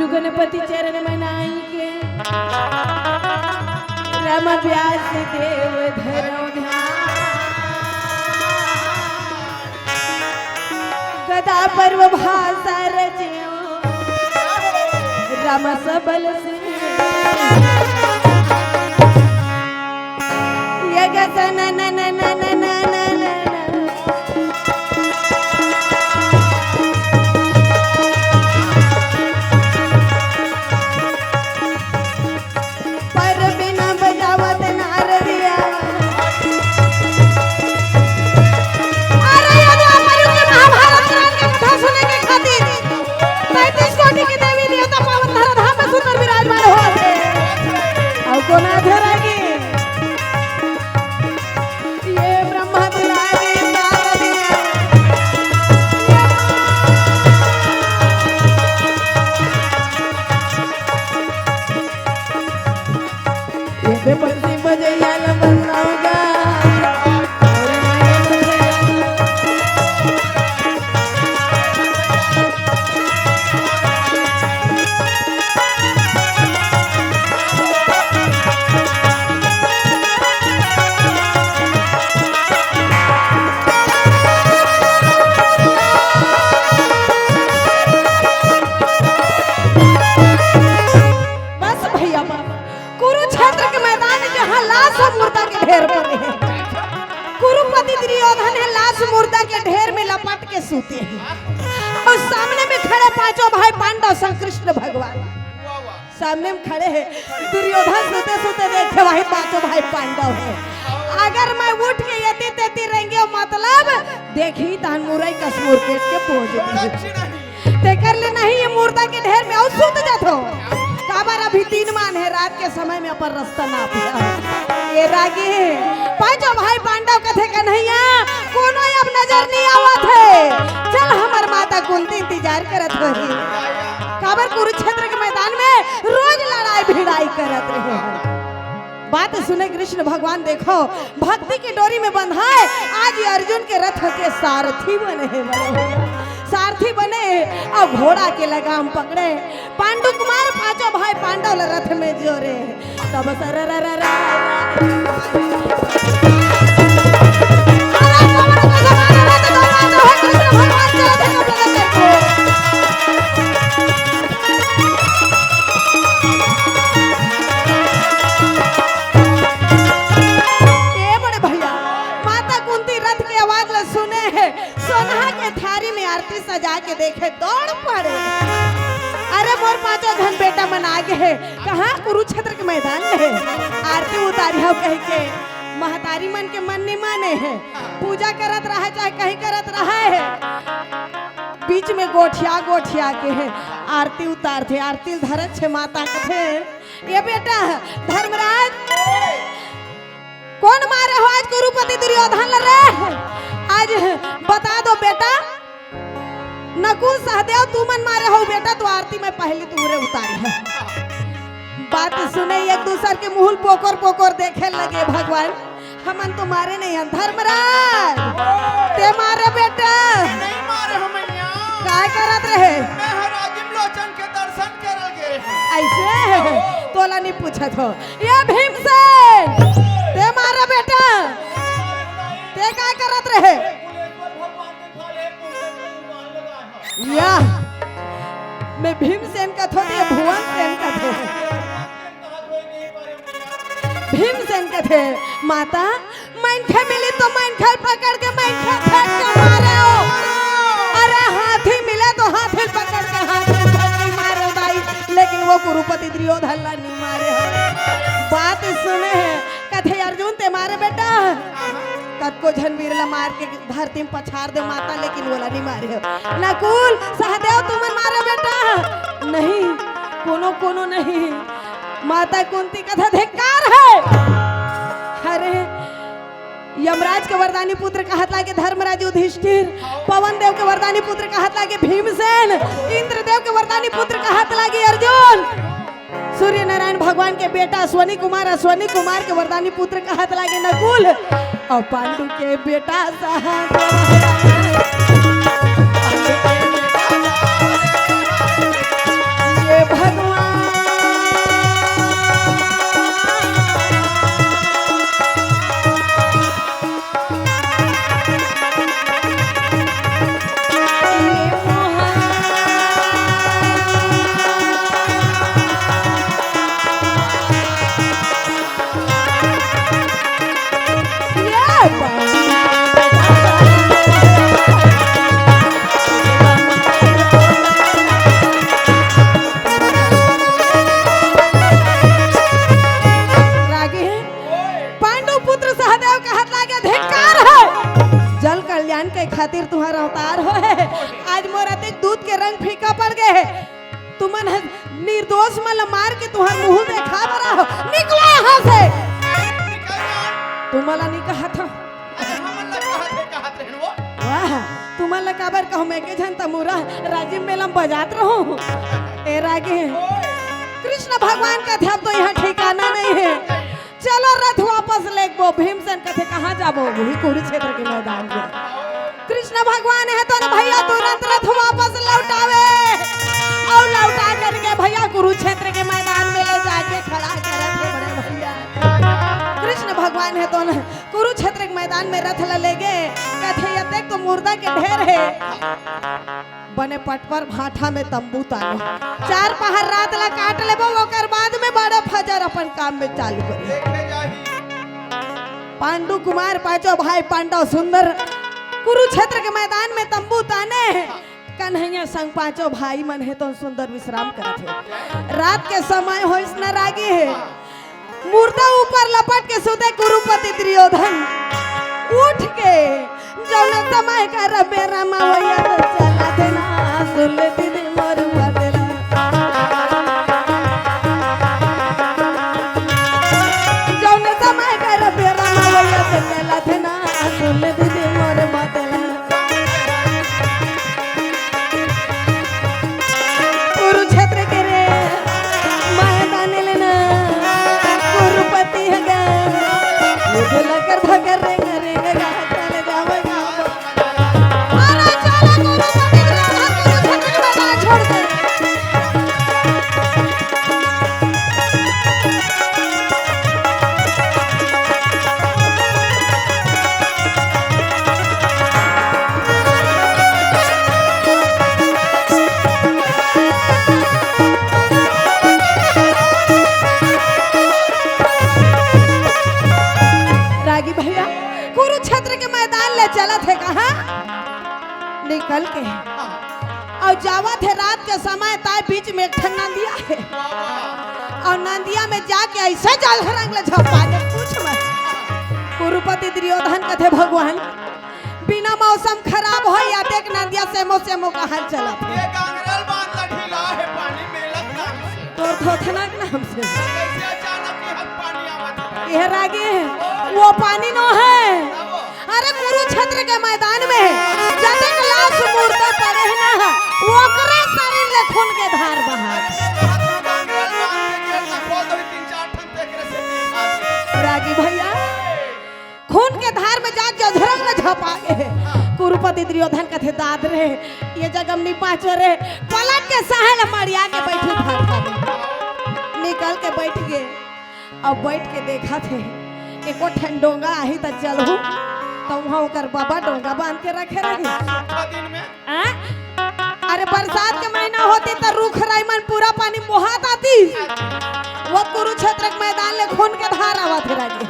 गुरु गणपति चरण मनाई के राम व्यास देव धरो गदा पर्व भाषा रचयो राम सबल से यगसन न न न न न कुरुपति दुर्योधन है लाश मुर्दा के ढेर में लपट के सूते हैं और सामने में खड़े पांचों भाई पांडव संग कृष्ण भगवान सामने में खड़े हैं। दुर्योधन सूते सूते देखे वही पांचों भाई पांडव है। अगर मैं उठ के यति तेती रहेंगे मतलब देखी तान मुरई कश्मीर के पहुंच ते कर ले नहीं ये मुर्दा के ढेर में और सूत जातो काबर अभी 3 मान है रात के समय में अपन रास्ता ना पिया ये रागी पांचों भाई पांडव कथे कन्हैया कोनो अब नजर नहीं आवत है चल हमर माता कुंती इंतजार करत रही काबर कुरुक्षेत्र के मैदान में रोज लड़ाई भिड़ाई करत रहे बात सुने कृष्ण भगवान देखो भक्ति की डोरी में बंधाए आज अर्जुन के रथ के सारथी बने सारथी बने और घोड़ा के लगाम पकड़े पांडु कुमार पांचों भाई पांडव रथ में जोरे तब सजा के देखे दौड़ पड़े अरे मोर पांचों धन बेटा मन आगे है कहाँ कुरुक्षेत्र के मैदान में है आरती उतारी हो कह के महतारी मन के मन नहीं माने है पूजा करत रहा चाहे कहीं करत रहा है बीच में गोठिया गोठिया के है आरती उतारते आरती धरत छे माता के थे ये बेटा धर्मराज कौन मारे हो आज कुरुपति दुर्योधन लड़े आज बता दो बेटा नकुल सहदेव तू मन मारे हो बेटा तो आरती में पहले तूरे उतारी है बात सुने एक दूसरे के मुंह पोकर पोकर देखे लगे भगवान हमन तो मारे नहीं हैं धर्मराज ते मारे बेटा नहीं मारे हो मैया काय करत रहे मैं राजिम लोचन के दर्शन करल गए ऐसे तोला नहीं पूछत हो ये भीमसेन ते मारे बेटा ते काय करत रहे या मैं भीमसेन का थोड़ी भुवन सेन का थे भीमसेन का थे माता मैंने मिली तो मैंने पकड़ के मैंने फेंक के मारे हो अरे हाथी मिले तो हाथी पकड़ के हाथी फेंक के मारे भाई लेकिन वो कुरुपति दुर्योधन ला नहीं मारे हो बात सुने हैं कथे अर्जुन ते मारे बेटा को झनवीर ला मार के धरती में पछाड़ दे माता लेकिन बोला नहीं मारे हो नकुल सहदेव तुमन मारे बेटा नहीं कोनो कोनो नहीं माता कुंती कथा धिक्कार है अरे यमराज के वरदानी पुत्र कहत लागे धर्मराज युधिष्ठिर पवन देव के वरदानी पुत्र कहत लागे भीमसेन इंद्रदेव के वरदानी पुत्र कहत लागे अर्जुन सूर्य नारायण भगवान के बेटा अश्वनी कुमार के वरदानी पुत्र कहत लागे नकुल और पांडु के बेटा ये सहदेव कहत लागे धिक्कार है, जल कल्याण के खातिर तुम्हारा अवतार हो है। आज मोर अधिक दूध के रंग फीका पड़ गए है, तुमन निर्दोष मल मार के तुम्हार मुंह देखा बरा हो। निकलो यहाँ से। तुम्हारा नहीं कहा था वाह, तुम्हारा काबर कहूँ मैं के जनता मुरा राजीव मेला बजात रहूं। ए रागे कृष्ण भगवान का ध्यान तो यहाँ ठिकाना नहीं है। चलो रथ वापस ले वो भीमसेन कथे कहाँ जाबो वही कुरुक्षेत्र के मैदान में। कृष्ण भगवान है तो ना भैया तुरंत रथ वापस लौटावे और लौटा करके भैया कुरुक्षेत्र के मैदान में ले जाके खड़ा करे थे बड़े भैया। कृष्ण भगवान है तो ना कुरुक्षेत्र के मैदान में रथ ले गए। कथे ये देख तो मुर्दा के ढेर है, बने पट पर भाठा में तंबू तानो, 4 पहर रात ला काट लेबो ओकर बाद में बड़ा फजर अपन काम में चालू करे। पांडु कुमार पांचों भाई पांडव सुंदर कुरुक्षेत्र के मैदान में तंबू ताने कन्हैया संग पांचों भाई मन है तो सुंदर विश्राम करत है। रात के समय हो इस न रागी है, मुर्दा ऊपर लपट के सुते कुरुपति दुर्योधन उठ के जौन समय का रबे रामा होया तो चला देना सुन ले दीदी मोर बातेला। जौन समय का रबे रामा होया तो चला देना सुन ले दीदी मोर बातेला। कुरुक्षेत्र के रे मैदान लेना कुरुपति है गा मुझे लकर भगर रेंग रेंग गा चले जावेगा। अरे चलो कुरुपति कुरुक्षेत्र के मैदान छोड़ दे। रागी भैया कुरुक्षेत्र के मैदान ले चला थे कहा निकल के और जावा थे रात के समय ताय बीच में एक ठन नंदिया है और नंदिया में जाके ऐसे जल रंग ले झपा के पूछ मत। कुरुपति दुर्योधन कथे भगवान बिना मौसम खराब हो या देख नंदिया से मो कहां चला थे। ये गांगरल बांध लठीला है पानी में लगना से तोर थोथना के नाम से कैसे अचानक ही हद पानी आवत है। यह रागी वो पानी नो है, अरे कुरुक्षेत्र के मैदान में जते लाश मूर्ता पड़े है ना ओकरे शरीर ले खून के धार बहा। रागी भैया खून के धार में जाके अधरंग में झपा गए। कुरुपति दुर्योधन कथे दाद रे ये जगम नी पाचो रे पलट के सहल मरिया के बैठी भाग निकल के बैठ गए। अब बैठ के देखा थे एको ठन डोंगा आही त चलहु तो वहां ओकर बाबा डोंगा बांध के रखे रहे दिन में। अरे बरसात के महीना होती तो रूख राई मन पूरा पानी बहात आती। वो कुरुक्षेत्र के मैदान ले खून के धार आवत रहे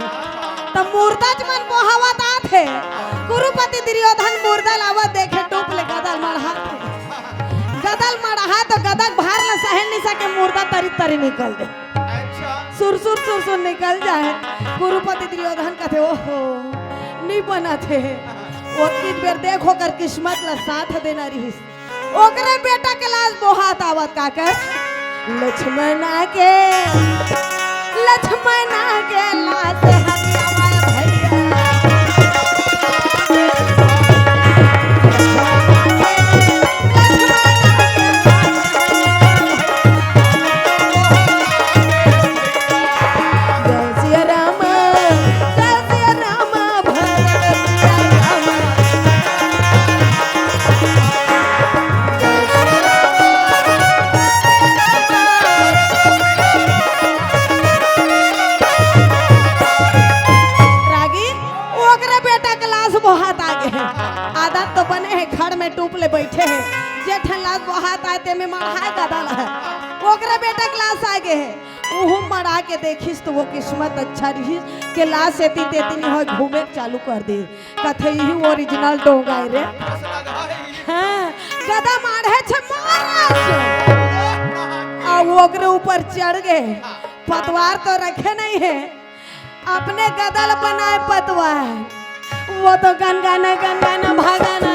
तो मुर्दा मन बहावत आथे। कुरुपति दुर्योधन मुर्दा लावत देखे टोप ले गदल मढ़ा थे, गदल मढ़ा तो गदक भार न सहन नहीं सके मुर्दा तरी तरी निकल दे सुरसुर सुरसुर निकल जाए। कुरुपति दुर्योधन कहते ओहो नहीं बना थे वो किस बेर देखो कर किस्मत ला साथ देना रही ओकरे बेटा के लाश बोहात आवत का कर लक्ष्मणा के लाश हरिया आदत तो बने है घर में टूप ले बैठे हैं जेठन लाश बहात आते में मढ़ाए गदल है ओकरे बेटा क्लास आगे है उहु मढ़ा के देखिस तो वो किस्मत अच्छा रही के लाश सेती तेती नहीं हो घूमे चालू कर दे कथे ही ओरिजिनल डोंगा रे। हां गदा मारे छे मार आ ओकरे ऊपर चढ़ गए पतवार तो रखे नहीं है अपने गदल बनाए पतवा है, वो तो गनगाना भागाना।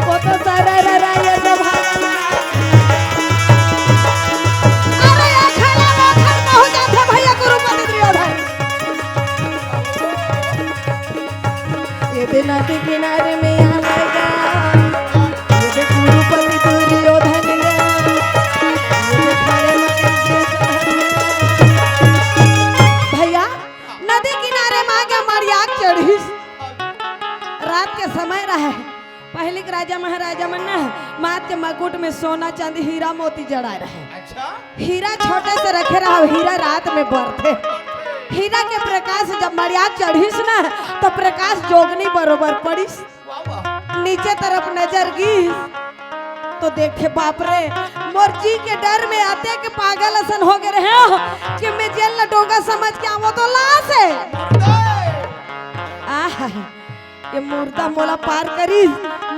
वो तो सारा ये तो भागाना। अरे ये खेला वो खेल पहुंच जाते भैया गुरुपति दुर्योधन। ये दिन नदी किनारे में यहाँ गया, ये गुरुपति दुर्योधन गया, ये खड़े भैया नदी किनारे में आ गया, मरियाक चढ़ी। रात के समय रहे, पहले के राजा महाराजा मन ना मात के मकुट में सोना चांदी हीरा मोती जड़ाए रहे। अच्छा हीरा छोटे से रखे रहा, हीरा रात में बढ़ते। हीरा के प्रकाश जब मरियाक चढ़ीस ना तो प्रकाश जोगनी बरोबर पड़ीस। वाह वाह नीचे तरफ नजर गिस तो देखे बाप रे, मोर जी के डर में आते कि पागल असन हो गए रहे हो कि मैं जेल लटोगा समझ के आवो तो लाश है। आह ये मुर्दा मोला पार करी,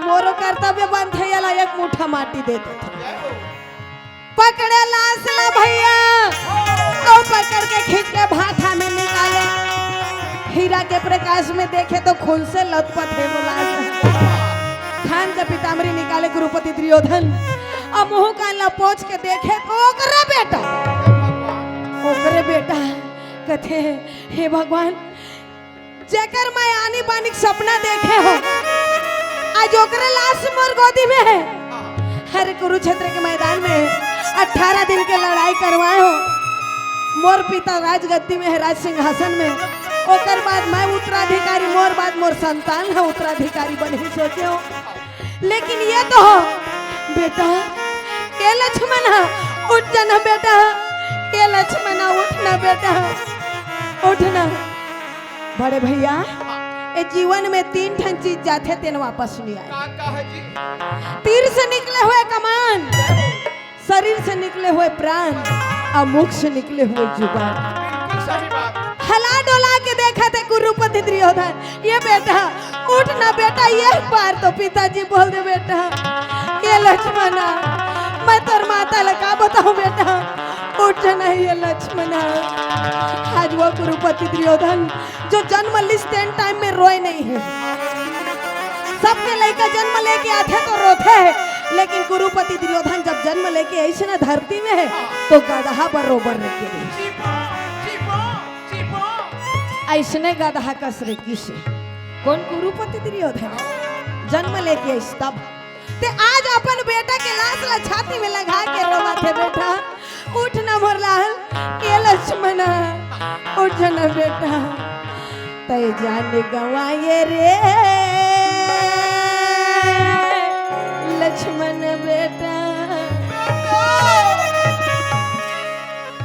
मोरो कर्तव्य बंद है, याला एक मुठा माटी दे दे। पकड़े लाश ला भैया, तो पकड़ के खींच के भाठा में निकाले। हीरा के प्रकाश में देखे तो खून से लथपथ है वो लाश। खान का पीताम्बरी निकाले गुरुपति दुर्योधन, अब मुंह कान लपोच के देखे तो ओकरे बेटा कथे हे भगवान, जेकर मैं आनी बानी सपना देखे हो आज ओकरे लाश मोर गोदी में है। हर कुरुक्षेत्र के मैदान में 18 दिन के लड़ाई करवाए हो, मोर पिता राजगद्दी में है, राज सिंहासन में। ओकर बाद मैं उत्तराधिकारी, मोर बाद मोर संतान है उत्तराधिकारी बने सोचे हो। लेकिन ये तो हो बेटा, ये लक्ष्मण उठ जाना बेटा, ये लक्ष्मण उठना बेटा उठना। बड़े भैया ये जीवन में 3 ठन चीज जाते तेन वापस नहीं आए। का है जी? तीर से निकले हुए कमान, शरीर से निकले हुए प्राण और मुख से निकले हुए जुबान। बिल्कुल सही बात। हला डोला के देखा थे गुरुपति दुर्योधन, ये बेटा उठना बेटा, ये बार तो पिताजी बोल दे बेटा, ये लक्ष्मणा मैं तोर माता लगा बताऊं बेटा उठ जाना, ये लक्ष्मणा। आज वो गुरुपति दुर्योधन जो जन्म लिस्टेन टाइम में रोए नहीं है, सबके लड़का जन्म लेके आते तो रोते हैं, लेकिन गुरुपति दुर्योधन जब जन्म लेके ऐसे ना धरती में है तो गधा बरोबर लेके ऐसने गधा कसरे किसे कौन गुरुपति दुर्योधन जन्म लेके ऐसे तब ते आज अपन बेटा के लाश ला छाती में लगा के रोवा थे बेटा उठ ना मोरलाल ये लक्ष्मण उठ ना बेटा तय जान गवाए रे लक्ष्मण बेटा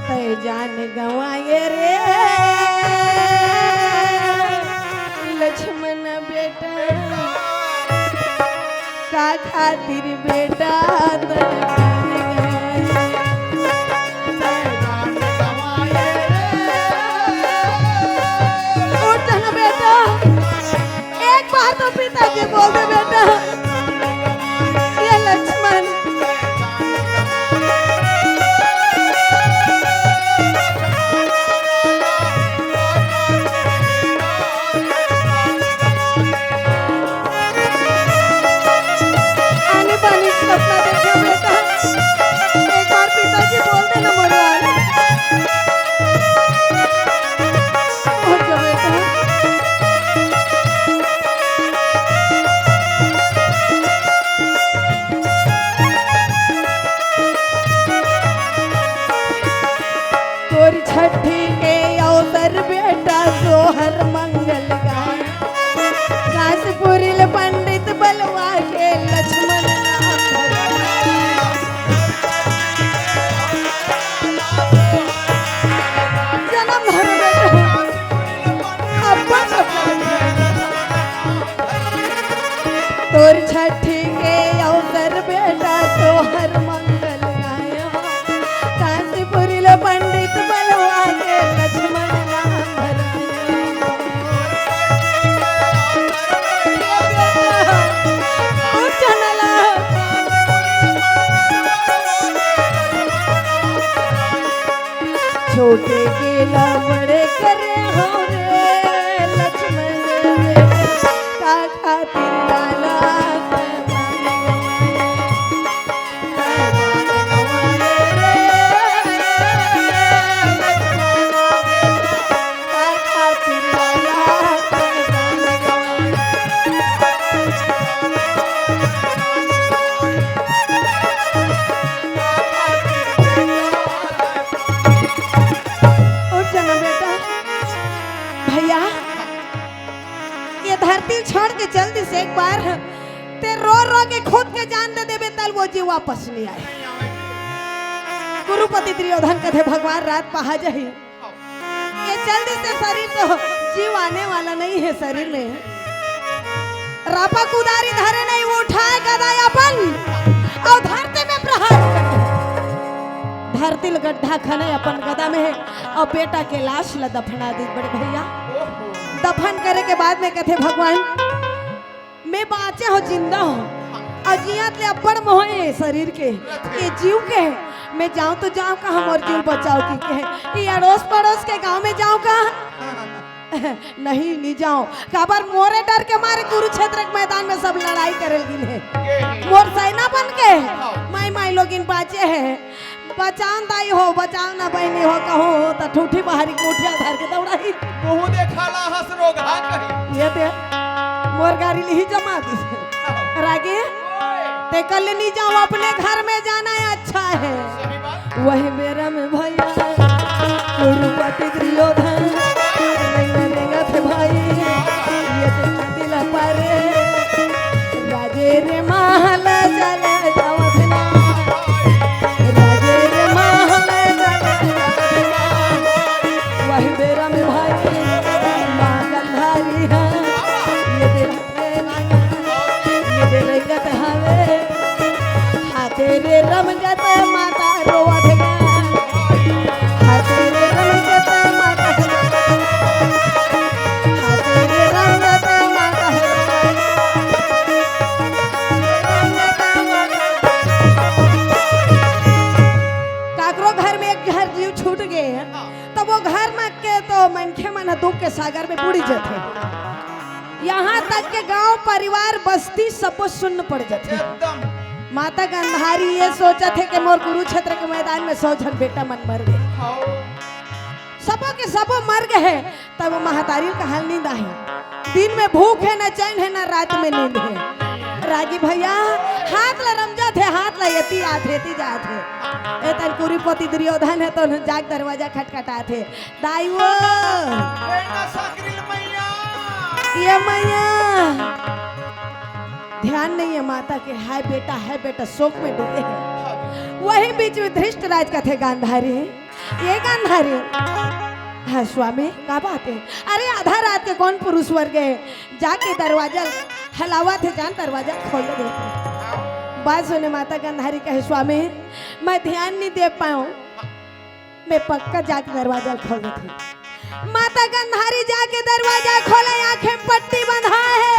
तय जान गवाए रे लक्ष्मण बेटा का खातिर बेटा उठ ना बेटा एक बार तो पिताजी बोल दे बेटा ये लक्ष्मण आने पानी सपना देखो बेटा छोटे केला बड़े करे हो रे लक्ष्मण रे का खातिर लाला धरती छोड़ के जल्दी से एक बार ते रो रो के खुद के जान दे देबे तल वो जी वापस नहीं आए। गुरुपति दुर्योधन कथे भगवान रात पहा जाही ये जल्दी से शरीर तो जीव आने वाला नहीं है शरीर में। रापा कुदारी धरे नहीं वो उठाए गदाई अपन और धरती में प्रहार धरती गड्ढा खने अपन गदा में और बेटा के लाश ला दफना दी बड़े भैया। दफन करे के बाद में कहते भगवान मैं बाँचे हो जिंदा हूँ अजियत ले अब्बड़ मोहे शरीर के ये जीव के मैं जाऊँ तो जाऊँ कहाँ मोर जीव बचाओ की के ये अड़ोस पड़ोस के गांव में जाऊँ कहाँ नहीं जाऊँ काबर मोरे डर के मारे कुरुक्षेत्र के मैदान में सब लड़ाई करे गिने मोर सेना बन के माई लोगिन बाँचे है बचान दाई हो बचान ना बहनी हो कहो तो ठूठी बाहरी कोठिया धर के दौड़ाई बहु देखला हंस रोग हा कही ये दे मोर गाड़ी ली जमा दी रागे ते कल नहीं जाओ अपने घर में जाना है अच्छा है सही बात वही मेरा में भैया गुरुपति दुर्योधन नहीं थे भाई ये दिल पर राजे रे महल चले जावत ना राजे रे महल चले वही मेरा में भाई मां गंधारी है ये दिल रंगत हवे हाथे रे रमगत माता रोवत गा हाथे रे रमगत माता हाथे रे रमगत माता काकरो घर में एक घर जीव छूट गए तो वो घर में के तो मनखे मन दुख के सागर में बुड़ी जाते यहाँ तक के गांव परिवार बस्ती सब सुन्न पड़ जाते एकदम माता गंधारी ये सोचा थे कि मोर कुरुक्षेत्र के मैदान में 100 जन बेटा मन मर गए सबों के सबों मर गए तब महातारी का हाल नींद आई दिन में भूख है न चैन है न रात में नींद है रागी भैया हाथ ला रमजा थे हाथ ला यती आथे जाथे एतन कुरुपति दुर्योधन है तो जाग दरवाजा खटखटा थे दाई वो बेटा साकरिल मैया ये मैया ध्यान नहीं है माता के है बेटा शोक में डूबे हैं वही बीच में धृष्टराज का थे गांधारी ये गांधारी हाँ स्वामी क्या बात है अरे आधा रात के कौन पुरुष वर्ग गए जाके दरवाजा हलावा थे जान दरवाजा खोल दे बात सुने माता गांधारी कहे स्वामी मैं ध्यान नहीं दे पाऊँ मैं पक्का जाके दरवाजा खोल देती माता गांधारी जाके दरवाजा खोले आंखें पट्टी बंधा है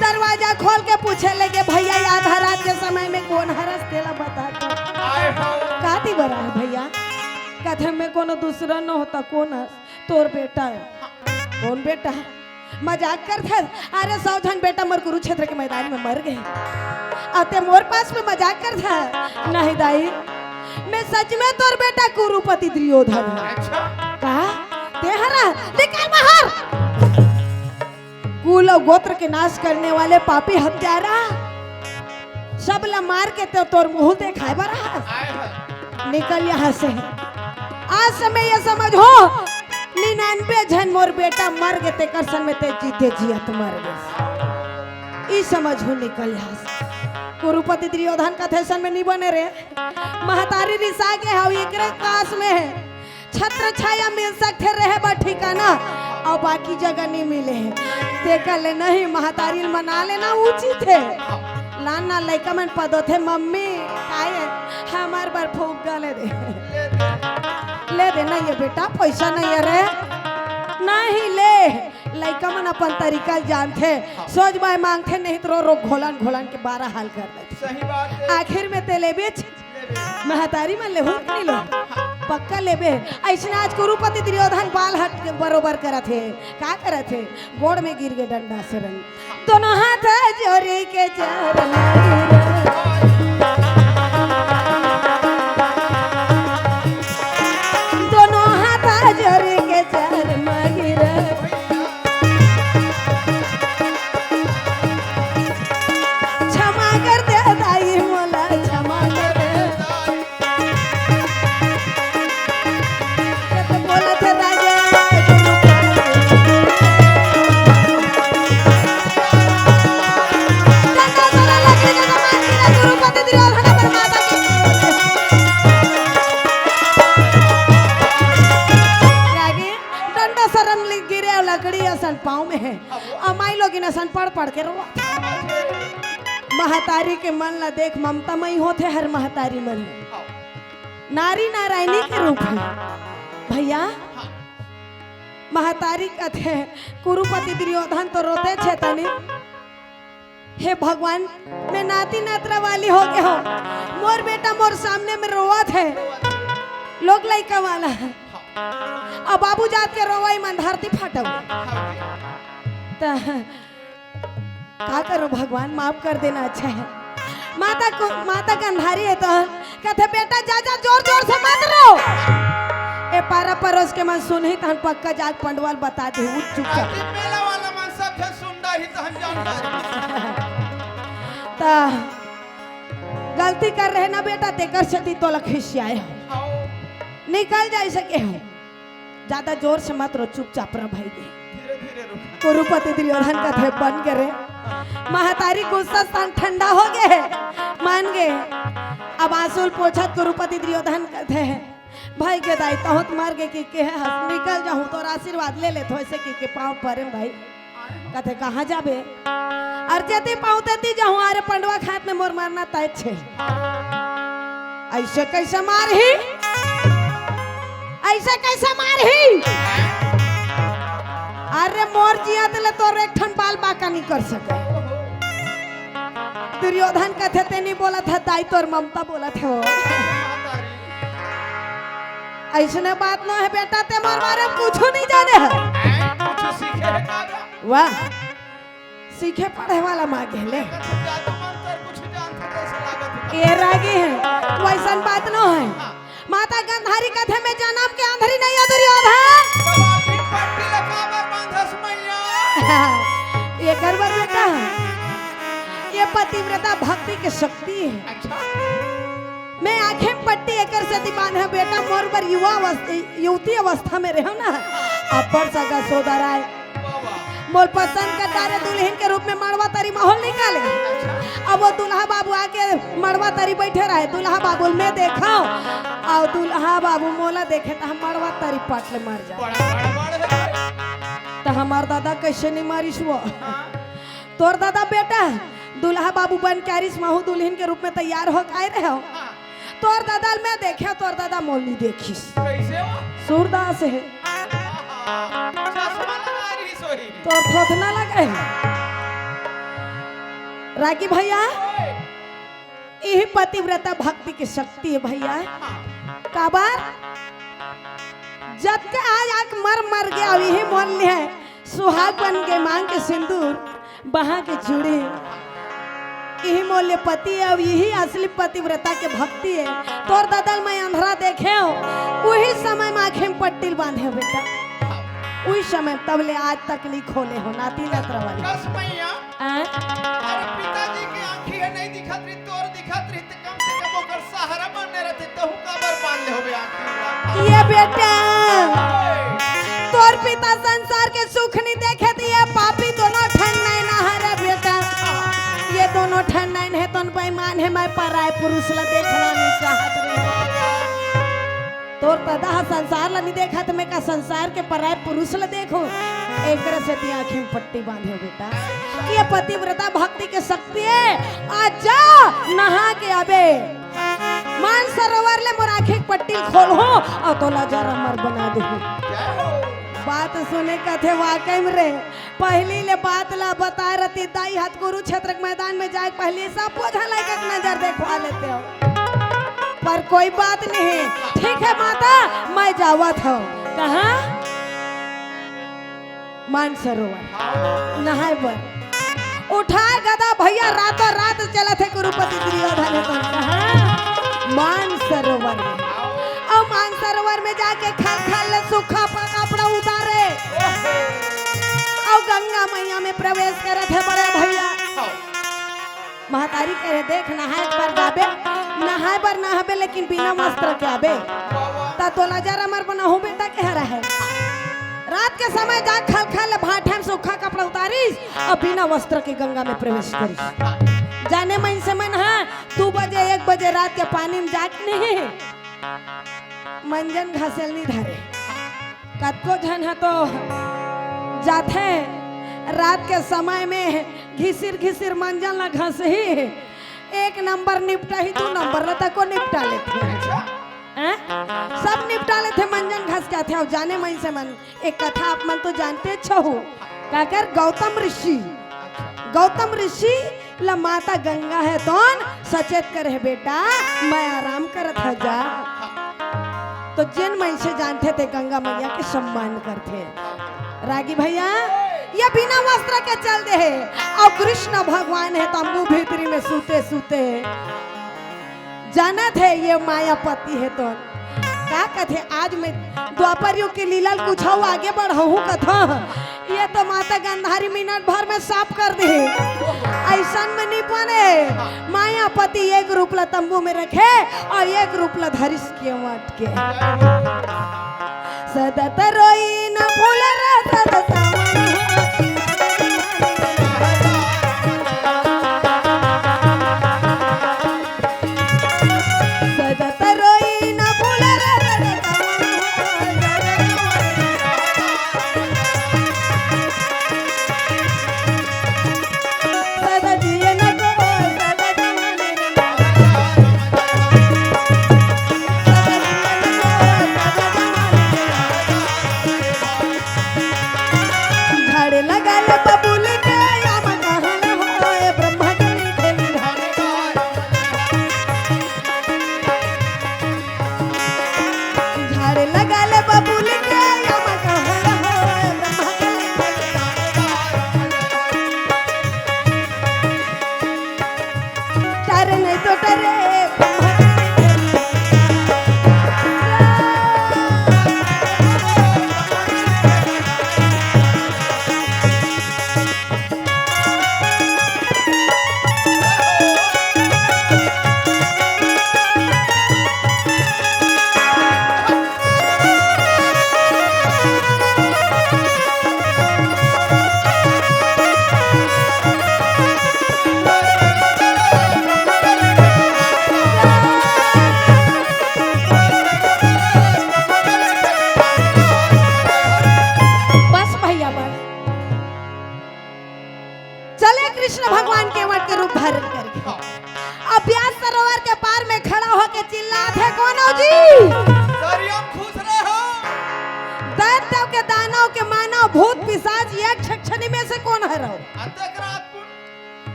दरवाजा खोल के पूछे लगे भैया आधा रात के समय में कौन हरस तेला बता काती बरा है भैया कथे में कोनो दूसरा न होता कौन हस तोर बेटा है कौन बेटा मजाक कर थे अरे 100 जन बेटा मोर कुरुक्षेत्र के मैदान में मर गए आते मोर पास में मजाक कर था नहीं दाई मैं सच में तोर बेटा कुरुपति दुर्योधन है अच्छा कहा तेहरा निकल बाहर कुल और गोत्र के नाश करने वाले पापी हत्यारा सब ला मार के तो तोर मुंह देखाए बरा निकल यहाँ से आज समय ये समझ हो 99 जन मोर बेटा मर गए ते कर संग में ते जीते जियत मर गए ई समझ हो निकल यहाँ से कुरुपति दुर्योधन का थेसन में नहीं बने रे महतारी रिसा के हाउ एकरे पास में है छत्र छाया मिल सकते रहे बा ठिकाना और बाकी जगह नहीं मिले हैं ते कल नहीं महतारी मना लेना ऊंची थे लाना लड़का मन पदो थे मम्मी आए हमार बार फूक गले दे ले देना ये बेटा पैसा नहीं है रे नहीं ले लड़का मन अपन तरीका जानते सोच बाय मांगते नहीं तो रो घोलन घोलन के 12 हाल कर देते सही बात है आखिर में तेले बेच महतारी मन ले हुक नहीं लो पक्का लेबे। ऐसे आज कुरुपति दुर्योधन बाल हट के बरोबर करत है, का करत है, गोड़ में गिर गए डंडा शरण, दोनों हाथ जोड़े के चरण दोनों हाथ जोड़े के चरण गिर, क्षमा कर दे दाई मोला, क्षमा कर दे। ये तो बोला था राजा डंडा सोना लकड़ी का कमान गिरा, गुरुपति दुर्योधन पर माता की रागी डंडा शरण गिरे और लकड़ी असन पाँव में है, अमाई लोग इन असन पढ़ पढ़ के रो। महतारी के मन ला देख ममता मई होते हर महतारी मन नारी नारायणी के रूप है भैया। महतारी कथे कुरुपति दुर्योधन तो रोते छे तनी, हे भगवान मैं नाती नातरा वाली हो गए हो, मोर बेटा मोर सामने में रोवत है, लोग लइका वाला है, अब बाबू जात के रोवाई मन धरती फटब, का करो भगवान माफ कर देना अच्छा है। माता गंधारी है तो कहते बेटा जा जा जोर जोर से मत रो, ए पारा परोस के मन सुन ही तहन पक्का जाग पंडवाल बता दे उठ चुपचाप मेला वाला मन सब जन सुनदा ही तो हम जानता ता गलती कर रहे ना बेटा तेकर से तो लखिसियाए हो, आओ निकल जा सके हो, ज्यादा जोर से मत रो चुपचाप रह भाई गे। धीरे धीरे रुक कुरुपति दुर्योधन का थे बन करे, महतारी गुस्सा स्थान ठंडा हो गए मान गए, अब आंसू पोछत कुरुपति दुर्योधन कहते हैं भाई के दाई तो मार के के निकल जाऊं तो आशीर्वाद ले ले, तो ऐसे के पाँव परे भाई कहते कहाँ जाबे, अर्जती पाँव देती जाऊं, अरे पंडवा खात में मोर मारना तय छे, ऐसे कैसे मार ही, ऐसे कैसे मार ही, अरे मोर जिया दिले तो एक ठन बाल बाका नहीं कर सके। दुर्योधन कहते ते नहीं बोला था दाई तोर ममता बोला थे वो, ऐसने बात ना है बेटा, ते मोर बारे में कुछ नहीं जाने है, कुछ सीखे है कागा वाह सीखे पढ़े वाला मांगे ले, जादू मंत्र कुछ जानता कैसे लागत है ये रागी है वैसा बात ना है। माता गंधारी कथे में जन्म के अंधरी नहीं है दुर्योधन, बाबा की पट्टी लखावर बांधस मैया ये करवर बेटा ये पतिव्रता भक्ति की शक्ति है। अच्छा मैं आंखें पट्टी एकर से दीवान है बेटा, मोर पर युवती अवस्था में रहो ना, अपर सगा सोदर आए बाबा मोर पसंद कर डारे दुल्हन के रूप में मड़वा तरी माहौल निकाले, अब वो दुल्हा बाबू आके मड़वा तरी बैठे रहे, दुल्हा बाबू मैं देखा और दुल्हा बाबू मोला देखे तो हम मड़वा तरी पाट ले मर जाए, बड़ा है तो हमार दादा कैसे नहीं मारिस वो, तोर दादा बेटा दुल्हा बाबू बन कैरिस महू दुल्हन के रूप में तैयार हो आए रहे हो, तोर दादा मैं देखे तोर दादा मोल नहीं देखिस, कैसे हो सूरदास है चश्मा लगा रही सोही तोर थोथ ना लगे रागी भैया, यही पतिव्रता भक्ति की शक्ति है भैया। काबार जब के आज आक मर मर गया यही मोल है, सुहाग बन के मांग के सिंदूर बहा के जुड़े, यही मूल्य पति है, अब यही असली पतिव्रता के भक्ति है। तोर ददल में अंधरा देखे हो वही समय में आंखें पट्टिल बांधे हो बेटा, उस समय तब ले आज तक नहीं खोले हो नाती नत्र वाली कस मैया अरे पिताजी की आंखी है नहीं दिखत रही तोर दिखत रही तो कम से कम ओकर सहारा बनने रहते तो कबर बांध ले होबे आंखी ये बेटा तोर पिता संसार के सुख नहीं देखे थे, ये पापी दोनों ठंडा ना हरे बेटा, ये दोनों ठंडा है तो बेईमान है, मैं पराए पुरुष ला देखना नहीं चाहत रे, तोर दादा संसार ला नहीं देखा तो मैं का संसार के पराए पुरुष ला देखो, एक से ती आंखें में पट्टी बांधे बेटा, ये पतिव्रता भक्ति के शक्ति है। आज जा नहा के अबे मान सरोवर ले मोर आंखें पट्टी खोल हो और तोला जरा मर बना दे, बात सुने कथे वाकई में रे, पहली ले बात ला बता रती दाई हाथ कुरुक्षेत्र के मैदान में जाए पहले सब बोझा लायक नजर देखवा लेते हो, पर कोई बात नहीं। ठीक है माता, मैं जावत हूँ। कहाँ? मानसरोवर नहाए पर उठाए गदा भैया, रातों रात चला थे गुरुपति दुर्योधन तो कहाँ? मानसरोवर में। और मानसरोवर में जाके खल खल सूखा कपड़ा उतारे और गंगा मैया में प्रवेश करे थे बड़े भैया। महतारी कह रहे देख नहाए पर जाबे, नहाए पर नहाबे लेकिन बिना वस्त्र के आबे। ता तोला जरा मर बनाहू बेटा कह रहा है। रात के समय जा खल खल भाटे में सूखा कपड़ा उतारिस और बिना वस्त्र के गंगा में प्रवेश करिस। जाने मन से मन हाँ 2 बजे 1 बजे रात के पानी में जाके नहीं मंजन घासेल नहीं धरे। कतको जन है तो जाते रात के समय में घिसिर घिसिर मंजन ला घस ही 1 नंबर निपटा ही 2 नंबर लता को निपटा लेते हैं। सब निपटा लेते मंजन घस क्या थे। और जाने मन से मन एक कथा आप मन तो जानते छहो क्या कर गौतम ऋषि ला माता गंगा है तोन सचेत करे बेटा मैं आराम करत है जा। तो जिन मन से जानते थे गंगा मैया के सम्मान करते। रागी भैया ये बिना वस्त्र के चल दे है और कृष्ण भगवान है तंबू भीतरी में सूते सूते जाना थे ये मायापति है तो क्या कहते। आज मैं द्वापर युग के लीला कुछ आगे बढ़ाऊ कथा ये तो माता गंधारी मिनट भर में साफ कर दे। ऐसा में नहीं बने मायापति एक रूप ला तंबू में रखे और एक रूप ला धरिस के मट के सदा तरोई न फूल सदा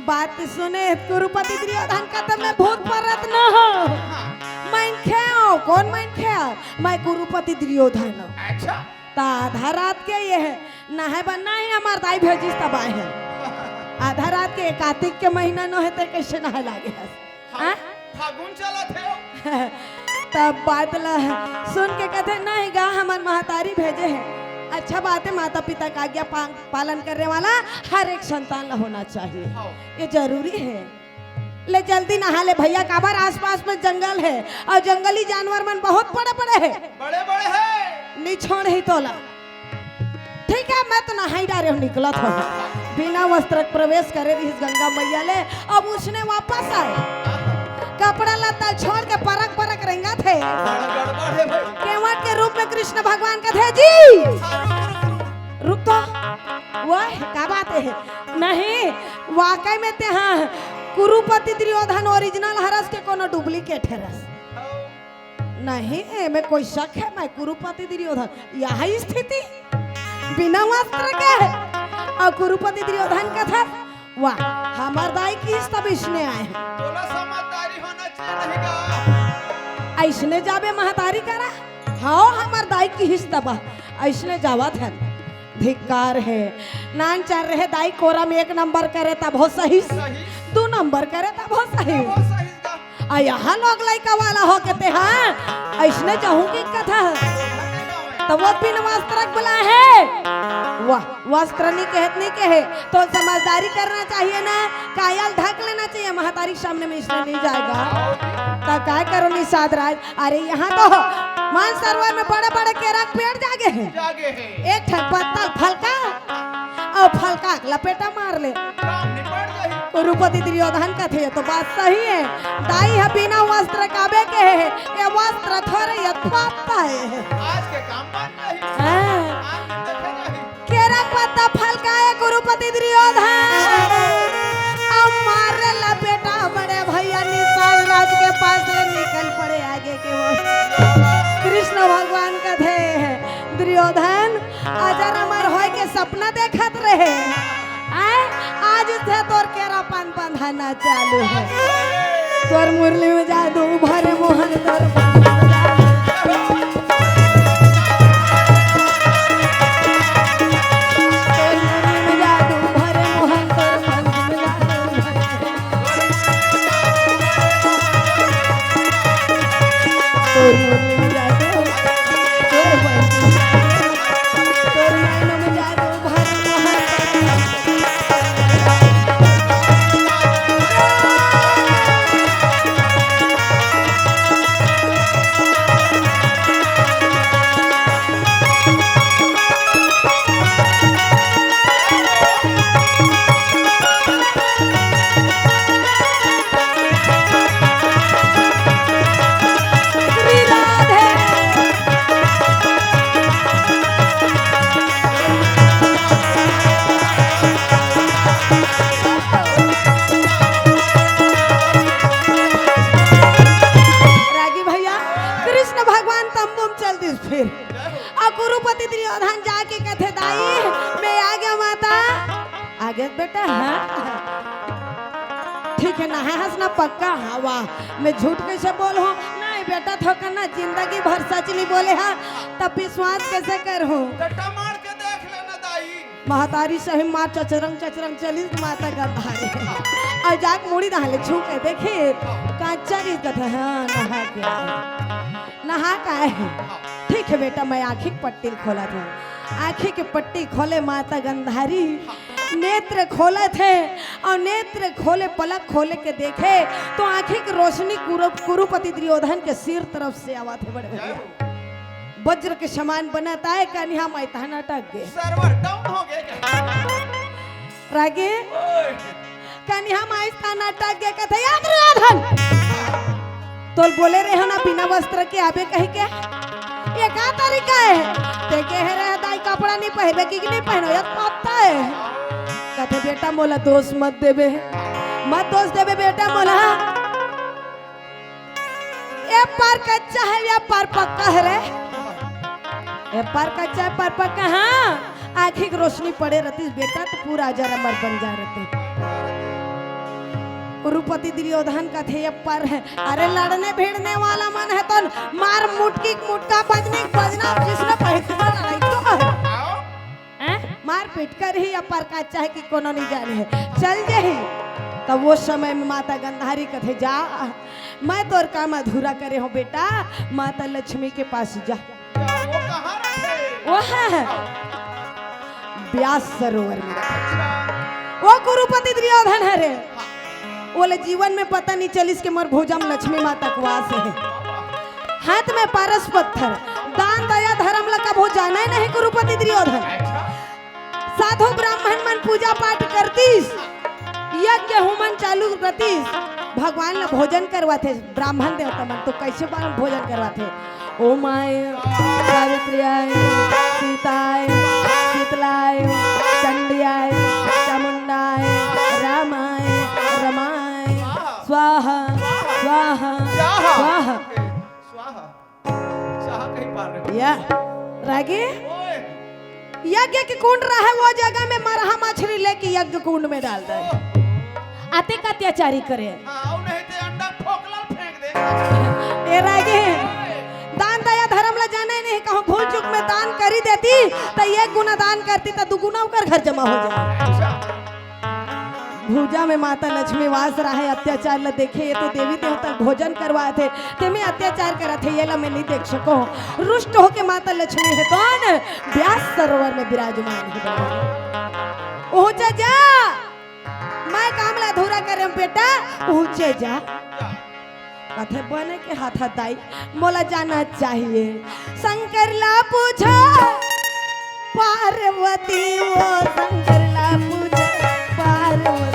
बात सुने गुरुपति दुर्योधन का मैं भूत परत न हो मैं खेओ कौन मैं खेओ मैं गुरुपति दुर्योधन अच्छा ता आधा रात के ये है ना है बनना है हमार दाई भेजिस तब आए हैं आधा रात के कार्तिक के महीना न है तो कैसे नहा लागे हां फागुन चला थे तब बात ला सुन के कहते नहीं गा हमार महतारी भेजे हैं। अच्छा बात है माता पिता का आज्ञा पालन करने वाला हर एक संतान ला होना चाहिए ये जरूरी है। ले जल्दी नहा ले भैया काबर आसपास में जंगल है और जंगली जानवर मन बहुत बड़े बड़े है नहीं छोड़ ही तोला। ठीक है मैं तो नहा ही डारे निकला था बिना वस्त्र प्रवेश करे रही गंगा मैया ले। अब उसने वापस आए कपड़ा लता छोड़ के परक परक रेंगा थे केवट के रूप में कृष्ण भगवान का थे जी। रुक तो वह क्या बात है नहीं वाकई में ते हाँ कुरुपति दुर्योधन ओरिजिनल हरस के कोनो डुप्लीकेट है रस नहीं मैं कोई शक है मैं कुरुपति दुर्योधन यही स्थिति बिना वस्त्र के और कुरुपति दुर्योधन का था वाह हमार दाई की तब इसने आए हैं समझदारी होना चाहिए नहीं ऐसने जाबे महतारी करा हाँ हमार दाई की हिस्सा बा ऐसने जावत है धिक्कार है नान चल रहे दाई कोरा में 1 नंबर करे तब हो सही सही 2 नंबर करे तब हो सही वो सही का आ यहाँ लोग लड़का वाला हो के ते हाँ ऐसने चाहूँ की कथा तो वो बिन वस्त्र बुला है वाह वस्त्र नहीं कहत नहीं कहे तो समझदारी करना चाहिए ना कायल ढक लेना चाहिए महतारी के सामने में इसने नहीं जाएगा तो क्या करो निषाद राज अरे यहाँ तो मान सरोवर में बड़े बड़े केरा के पेड़ जागे हैं जागे है एक ठक पत्ता फलका और फलका लपेटा मार ले काम निपट गई कुरुपति दुर्योधन का थे तो बात सही है दाई है बिना वस्त्र काबे के है ये वस्त्र थोड़े यथापता है आज के काम बन नहीं हाँ। आज देखे नहीं केरा पत्ता फलकाए कुरुपति दुर्योधन अब मारे लपेटा बड़े भैया निषाद राज के पास ले निकल पड़े आगे के वो कृष्ण भगवान का थे दुर्योधन अजर अमर होय के सपना देखत रहे आए आज से तोर केरा पान बंधाना चालू है तोर मुरली में जादू भरे मोहन तोर कुरुपति दुर्योधन जाके कहते दाई मैं आ गया माता आ गया बेटा हाँ ठीक है ना है हंसना पक्का हवा मैं झूठ कैसे बोलूं नहीं बेटा थोका ना जिंदगी भर सच नहीं बोले हाँ तब विश्वास कैसे करूं टट्टा मार के देख लेना दाई महतारी सही मार चचरंग चली माता गंधारी और जाक मुड़ी दहाले छू के देखे कांचा की कथा हाँ नहा का है ठीक है बेटा मैं आँखी की पट्टी खोला था आँखी की पट्टी खोले माता गंधारी नेत्र खोले थे और नेत्र खोले पलक खोले के देखे तो आँखी की रोशनी कुरुपति दुर्योधन के सिर तरफ से आवा थे बड़े भैया वज्र के समान बनाता है कन्या मैदान अटक गए सर्वर डाउन हो गए क्या रागे कन्या मैदान अटक गए कहते याद दुर्योधन तो बोले रहे ना बिना वस्त्र के आबे कही के ये का तरीका है ते के है दाई कपड़ा नहीं पहनबे कि नहीं पहनो ये पता है कहते बेटा मोला दोष मत देबे बेटा मोला ये पर कच्चा है या पर पक्का है रे ये पर कच्चा है पर पक्का हाँ आँखी की रोशनी पड़े रहती बेटा तो पूरा जरमर बन जा रहते कुरुपति दुर्योधन का थे पर है अरे लड़ने भिड़ने वाला मन है तो मार मुटकी मुटका बजना जिसने पहले लड़ाई तो है मार पीट कर ही अपर का चाहे कि कोनो नहीं जाने है चल जाही तब वो समय में माता गंधारी कथे जा मैं तोर काम अधूरा करे हूँ बेटा माता लक्ष्मी के पास जा वो कहाँ रखे वो है व्यास सरोवर में वो कुरुपति दुर्योधन है रे बोले जीवन में पता नहीं चलिस के मोर भुजा में लक्ष्मी माता का वास है हाथ में पारस पत्थर दान दया धर्म लका भो जाना नहीं कुरुपति दुर्योधन साधु ब्राह्मण मन पूजा पाठ करतीस यज्ञ होमन चालू करतीस भगवान ने भोजन करवाते ब्राह्मण देवता मन तो कैसे भोजन करवाते ओ माय सावित्रियाय सीताय शीतलाय चंडियाय चामुंडाय रामाय रमाय स्वाहा स्वाहा स्वाहा स्वाहा स्वाहा कहीं पार रहे या रागे यज्ञ के कुंड रहा वो जगह में मरहा मछली लेके यज्ञ कुंड में डाल दे आते का अत्याचारी करे हाँ नहीं तो अंडा फोकला फेंक दे ए रागे देती तो एक गुना दान करती तो दुगुना ओकर घर जमा हो जाए। भूजा में माता लक्ष्मी वास रहा है, अत्याचार ला देखे ये तो देवी देवता भोजन करवाए थे ते में अत्याचार करा थे, ये ला मैं नहीं देख सको। रुष्ट होके माता लक्ष्मी है कौन व्यास सरोवर में विराजमान है। ऊंचे जा, मैं काम ला अधूरा करे बेटा, ऊंचे जा। कथे बने के हाथ दाई मोला जाना चाहिए। शंकर ला पूछा पार्वती, वो शंकर ला पूछा पार्वती।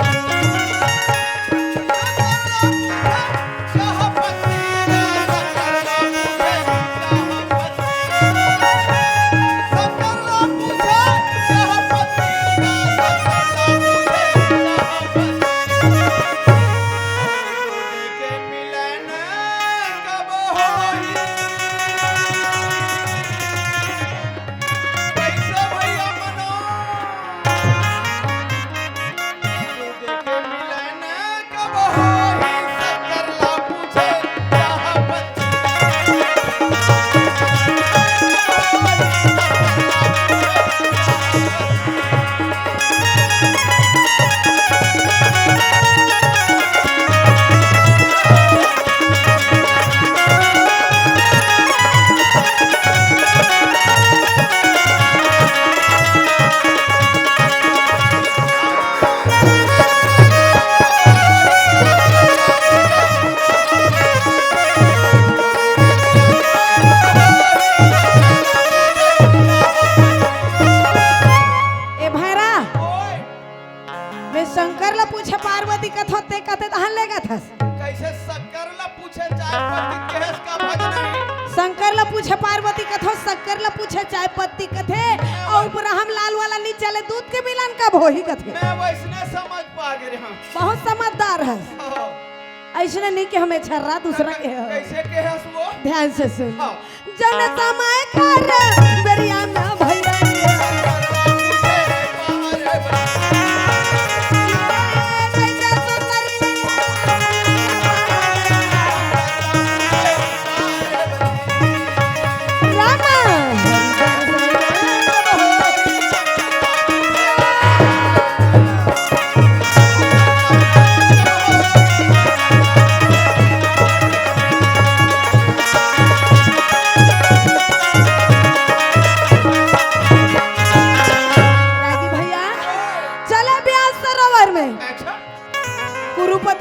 शंकर ला पूछे पार्वती कथो, शंकर ला पूछे चाय पत्ती कथे, और इब्राहिम लाल वाला नहीं चले दूध के मिलन कब हो ही कथे। मैं वैसने समझ पा गए हम। बहुत समझदार है, ऐसा नहीं कि हमें छर्रा दूसरा के हो। कैसे के हस वो? ध्यान से सुन। जन समय कर बेरिया में भैया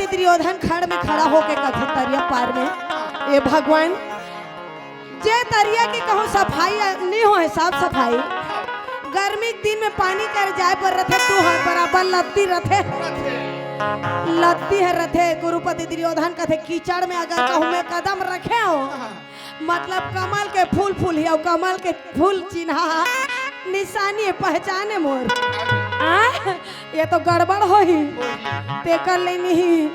दुर्योधन खड़ में खड़ा होके कथा तरिया पार में, ए भगवान जे तरिया की कहूँ सफाई नहीं हो साफ सफाई, गर्मी के दिन में पानी कर जाए पर रथे तू है बराबर लत्ती रथे लत्ती है रथे। गुरुपति दुर्योधन कथे कीचड़ में अगर कहूँ में कदम रखे हो मतलब कमल के फूल फूल ही, कमल के फूल चिन्हा निशानी है पहचाने मोर। ये तो गड़बड़ हो ही ते कर लेनी ही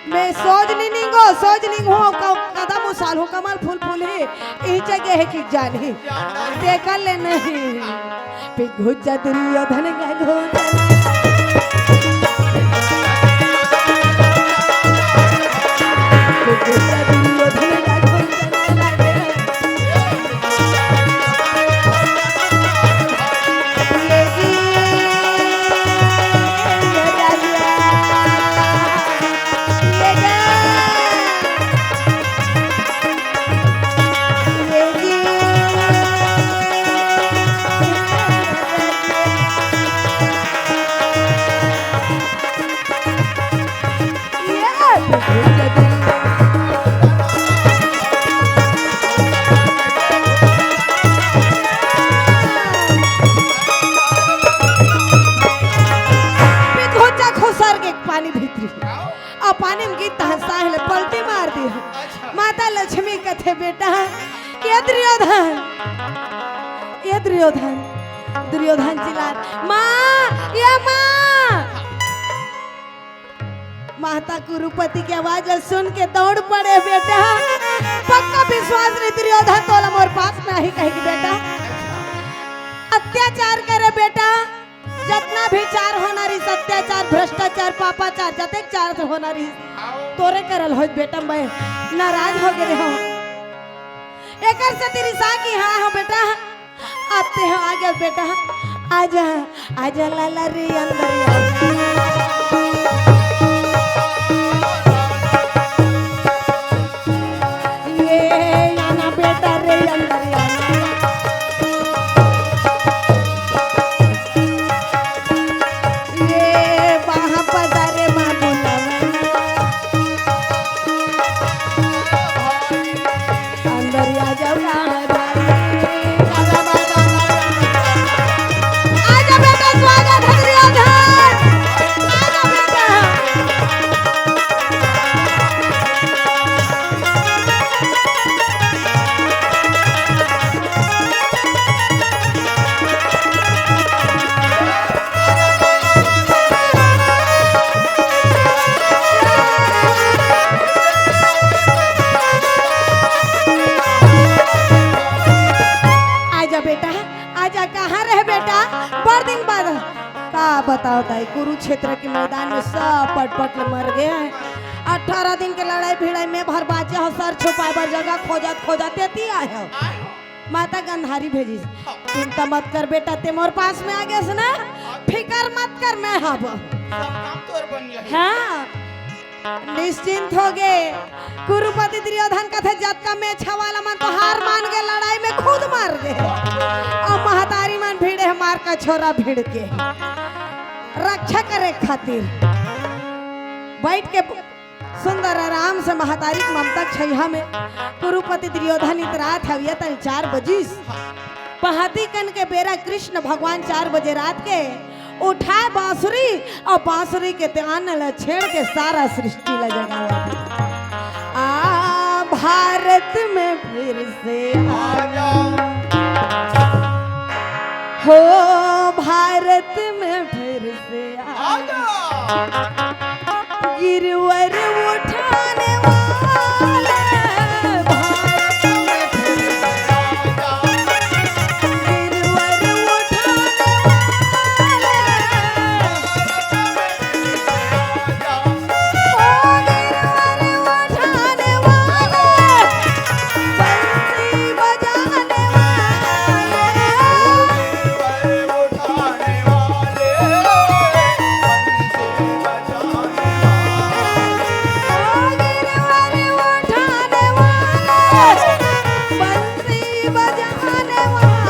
मैं सोच नहीं गो सोच नहीं हो कदम उसाल हो कमल फूल फूल है यही जगह है कि जानी ते कर ले नहीं पिघु दुर्योधन का घोड़ा पानी में गीत हंसाए पलटी मार दी है। माता लक्ष्मी कथे बेटा ये दुर्योधन दुर्योधन चिल्ला माँ ये माँ। माता कुरुपति की आवाज सुन के दौड़ पड़े बेटा, पक्का विश्वास नहीं दुर्योधन तोला मोर पास में ही कहेगी बेटा अत्याचार करे बेटा जितना भी चार होना रही अत्याचार भ्रष्टाचार पापाचार जतेक चार होना रही तोरे करल हो बेटा मैं नाराज हो गए हो एकर से तेरी सा की हाँ हो बेटा आते हैं आ गया बेटा, आजा आजा लाला रे अंदर आ। ये आना बेटा रे अंदर आना, ये वहाँ पधारे माँ बुलावा, अंदर आ जाओ आजा बेटा, स्वागत है दुर्योधन, आजा बेटा। आजा बेटा, आजा, कहाँ रहे बेटा, बड़ दिन बाद का बताओ ताई, कुरुक्षेत्र के मैदान में सब पट मर गए हैं। 18 दिन के लड़ाई भिड़ाई में भर बाजे हो, सर छुपाए बर जगह खोजत देती आए हो। माता गंधारी भेजी, चिंता मत कर बेटा, ते मोर पास में आ गए से ना, फिकर मत कर, मैं हब सब काम तोर बन गया। हाँ निश्चिंत हो गए। कुरुपति दुर्योधन का थे जत का में छवाला मन तो हार मान के लड़ाई में खुद मार गए, और महतारी मन भीड़े है मार का छोरा भीड़ के रक्षा करे खातिर बैठ के सुंदर आराम से महतारी के ममता छैया में कुरुपति दुर्योधन इतरात हविया तन 4 बजिस पहाती कन के बेरा कृष्ण भगवान 4 बजे रात के उठाए बांसुरी, और बांसुरी के त्यान ल छेड़ के सारा सृष्टि ल जगाया। आ भारत में फिर से आजा हो, भारत में फिर से आजा गिरवर उठाने वाले, भारत में फिर से गिरवर उठाने वाले, ओ गिरवर उठाने वाले, बंसी बजाने वाले, उठाने वाले बंसी बजाने वाले,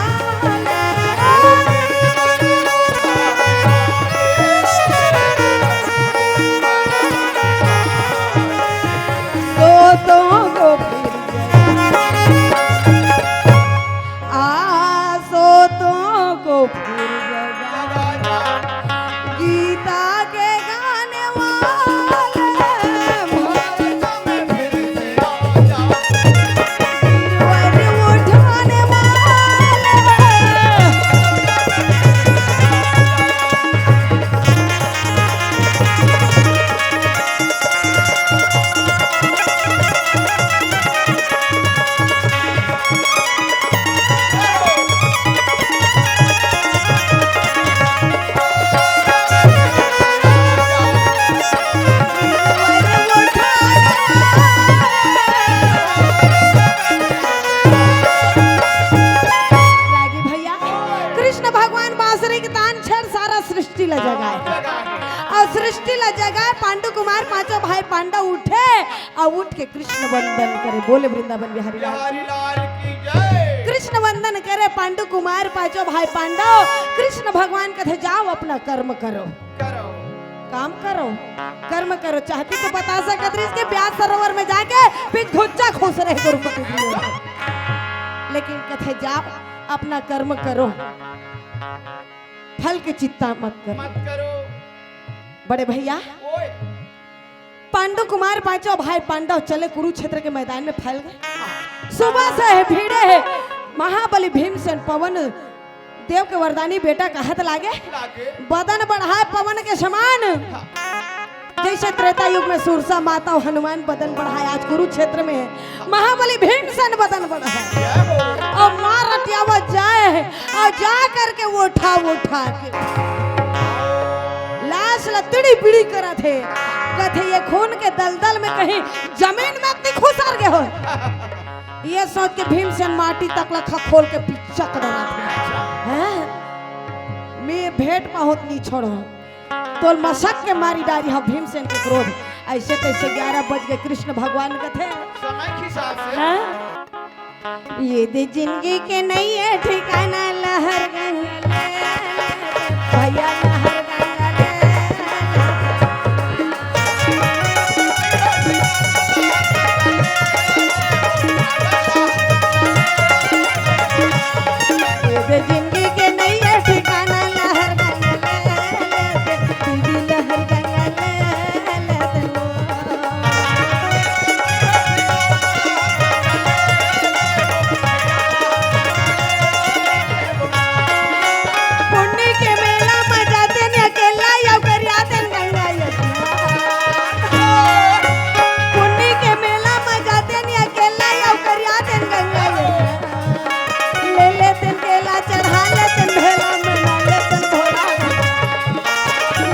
सोतों को फिर सोतों को फिर जगा, गीता के गाने वाले, भारत में फिर से गिरवर उठाने वाले, गिरवर उठाने रागी भैया, कृष्ण भगवान बांसुरी के तान छेड़ सारा सृष्टि ल जगाए, और सृष्टि ल जगाए। पांडु कुमार 5 भाई पांडव उठे और उठ के कृष्ण वंदन करे, बोले वृंदावन बिहारी लाल। बिहारी लाल की जय। कृष्ण वंदन करे पांडु कुमार 5 भाई पांडव। कृष्ण भगवान कहते जाओ अपना कर्म करो, करो काम करो, कर्म करो। चाहती तो बता सकत रही इसके ब्यास सरोवर में जाके पिछ घुच्चा खोस रहे गुरुपति दुर्योधन, लेकिन कथे जाओ अपना कर्म करो, फल की चिंता मत करो। मत करो। बड़े भैया ओए पांडु कुमार 5 भाई पांडव चले कुरुक्षेत्र के मैदान में फैल गए। सुबह से है भीड़े है, महाबली भीमसेन पवन देव के वरदानी बेटा कहत लागे, लागे बदन बढ़ाए पवन के समान। जैसे त्रेता युग में सुरसा माता और हनुमान बदन बढ़ाए, आज कुरुक्षेत्र में महाबली भीमसेन बदन बढ़ाए जय हो। और मार रटियावत जाए और जा करके वो उठा के लाश लतड़ी पीड़ी करा थे। कहते ये खून के दलदल में कहीं जमीन में इतनी खुसर गए हो, ये सोच के भीमसेन माटी तक लखा खोल के पिचक डरा थे। मैं भेंट बहुत नी छोड़ो तो मशक के मारी डारी हम भीमसेन के क्रोध ऐसे तैसे 11 बज गए कृष्ण भगवान के थे समय के हिसाब से हाँ? ये दे जिंदगी के नहीं है ठिकाना लहर गंगा भैया लहर गंगा ये दे जिंदगी के नहीं है ठिकाना लहर गंगा दीदी लहर गंगा पुण्य के मेला मजाते ने अकेला या गरियाते गंगा यमुना पुण्य के मेला मजाते ने अकेला या गरियाते गंगा यमुना ले लेते केला चढ़ा लेते भेला मना लेते भोला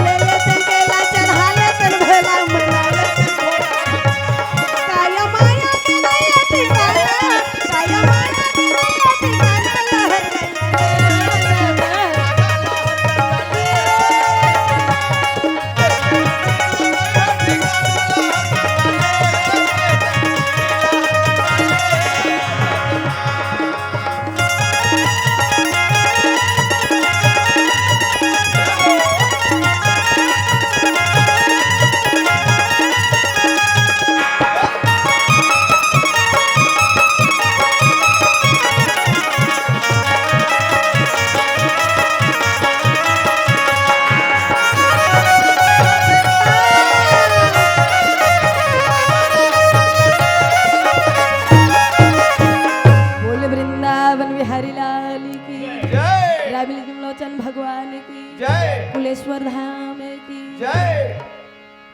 ले लेते केला चढ़ा लेते भेला मना लेते भोला काया माया के नहीं ठिकाना काया माया के नहीं ठिकाना लहर गंगा बोले वृंदावन बिहारी लाल की जय राबिल लोचन भगवान की जय कुलेश्वर धाम की जय